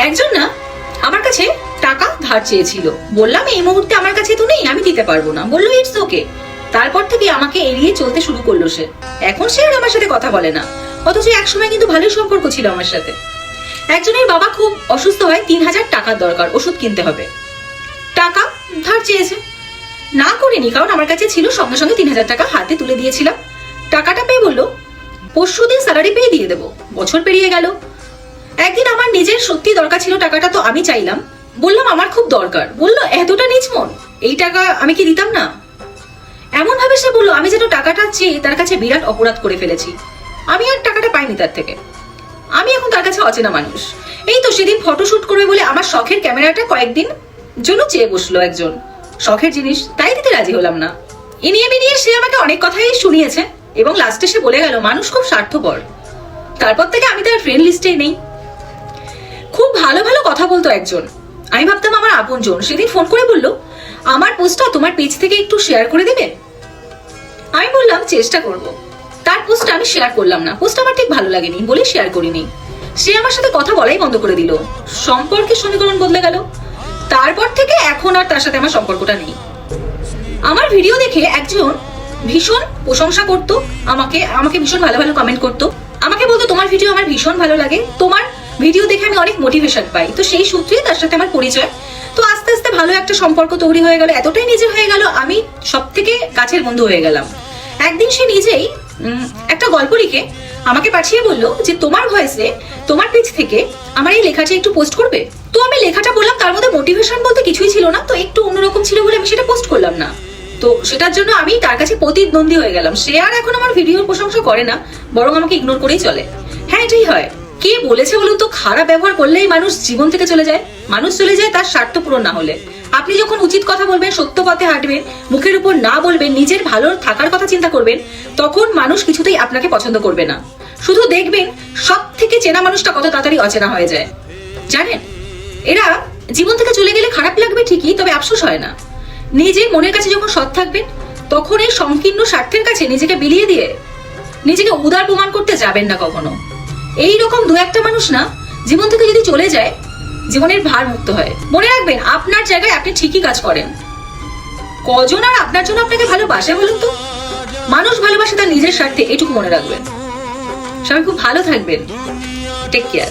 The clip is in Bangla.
একজন না আমার কাছে টাকা ধার চেয়েছিল, বললাম এই মুহূর্তে আমার কাছে তো নেই, আমি দিতে পারবো না। বললো ইটস ওকে। তারপর থেকে আমাকে এড়িয়ে চলতে শুরু করলো সে। এখন সে আর আমার সাথে কথা বলে না, অথচ একসময় কিন্তু ভালোই সম্পর্ক ছিল আমার সাথে। একজনের বাবা খুব অসুস্থ হয়, 3000 টাকার দরকার, ওষুধ কিনতে হবে। টাকা ধার চেয়েছে, না করিনি, কারণ আমার কাছে ছিল। সঙ্গে সঙ্গে 3000 টাকা হাতে তুলে দিয়েছিলাম। টাকাটা পেয়ে বললো পরশুদিন স্যালারি পেয়ে দিয়ে দেবো। বছর পেরিয়ে গেল। একদিন আমার নিজের সত্যি দরকার ছিল টাকাটা, তো আমি চাইলাম, বললাম আমার খুব দরকার। বললো এতটা নিচ মন, এই টাকা আমি কি দিতাম না? এমন ভাবে সে বললো আমি যেন টাকাটা চেয়ে তার কাছে বিরাট অপরাধ করে ফেলেছি। আমি আর টাকাটা পাইনি তার থেকে। আমি এখন তার কাছে অচেনা মানুষ। এই তো সেদিন ফটোশুট করবে বলে আমার শখের ক্যামেরাটা কয়েকদিন জন্য চেয়ে বসলো একজন। শখের জিনিস, তাই দিতে রাজি হলাম না। ইনিয়ে বিনিয়ে সে আমাকে অনেক কথাই শুনিয়েছে এবং লাস্টে সে বলে গেল মানুষ খুব স্বার্থপর। তারপর থেকে আমি তার ফ্রেন্ড লিস্টেই নেই। খুব ভালো ভালো কথা বলতো একজন, আমি ভাবতাম আমার আপনজন। সেদিন ফোন করে বললো আমার পোস্টটা তোমার পেজ থেকে একটু শেয়ার করে দেবে। আমি বললাম চেষ্টা করব। তার পোস্টটা আমি শেয়ার করলাম না, পোস্ট আমার ঠিক ভালো লাগেনি বলে শেয়ার করিনি। সে আমার সাথে কথা বলাই বন্ধ করে দিল, সম্পর্কের সমীকরণ বদলে গেল। তারপর থেকে এখন আর তার সাথে আমার সম্পর্কটা নেই। আমার ভিডিও দেখে একজন ভীষণ প্রশংসা করতো, আমাকে ভীষণ ভালো ভালো কমেন্ট করতো, আমাকে বলতো তোমার ভিডিও আমার ভীষণ ভালো লাগে, তোমার ভিডিও দেখে আমি অনেক মোটিভেশন পাই। তো সেই সূত্রে তার সাথে আমার পরিচয়। তো আস্তে আস্তে ভালো একটা সম্পর্ক তৈরি হয়ে গেল, এতটাই নিজে হয়ে গেল, আমি সব থেকে কাছের বন্ধু হয়ে গেলাম। একদিন সে নিজেই একটা গল্প লিখে আমাকে পাঠিয়ে বললো যে তোমার ভয়েসে তোমার পেজ থেকে আমার এই লেখাটা একটু পোস্ট করবে। তো আমি লেখাটা বললাম, তার মধ্যে মোটিভেশন বলতে কিছুই ছিল না, তো একটু অন্যরকম ছিল বলে আমি সেটা পোস্ট করলাম না। তো সেটার জন্য আমি তার কাছে প্রতিদ্বন্দ্বী হয়ে গেলাম। সে আর এখন আমার ভিডিওর প্রশংসা করে না, বরং আমাকে ইগনোর করেই চলে। হ্যাঁ এটাই হয়। কে বলেছে বলুন তো, খারাপ ব্যবহার করলেই মানুষ জীবন থেকে চলে যায়? মানুষ চলে যায় তার স্বার্থ পূরণ না হলে। আপনি যখন উচিত কথা বলবেন, সত্য পথে হাঁটবেন, মুখের উপর না বলবেন, নিজের ভালো থাকার কথা চিন্তা করবেন, তখন মানুষ কিছুতেই আপনাকে পছন্দ করবে না। শুধু দেখবেন সব থেকে চেনা মানুষটা কত তাড়াতাড়ি অচেনা হয়ে যায়। জানেন, এরা জীবন থেকে চলে গেলে খারাপ লাগবে ঠিকই, তবে আফসোস হয় না। নিজের মনের কাছে যখন সৎ থাকবেন, তখন এই সংকীর্ণ স্বার্থের কাছে নিজেকে বিলিয়ে দিয়ে নিজেকে উদার প্রমাণ করতে যাবেন না কখনো। এইরকম দু একটা মানুষ না জীবন থেকে যদি চলে যায়, জীবনের ভার মুক্ত হয়। মনে রাখবেন আপনার জায়গায় আপনি ঠিকই কাজ করেন। কজন আর আপনার জন্য আপনাকে ভালোবাসে বলুন তো? মানুষ ভালোবাসে তার নিজের স্বার্থে, এটুকু মনে রাখবেন। সবাই খুব ভালো থাকবেন। Take care.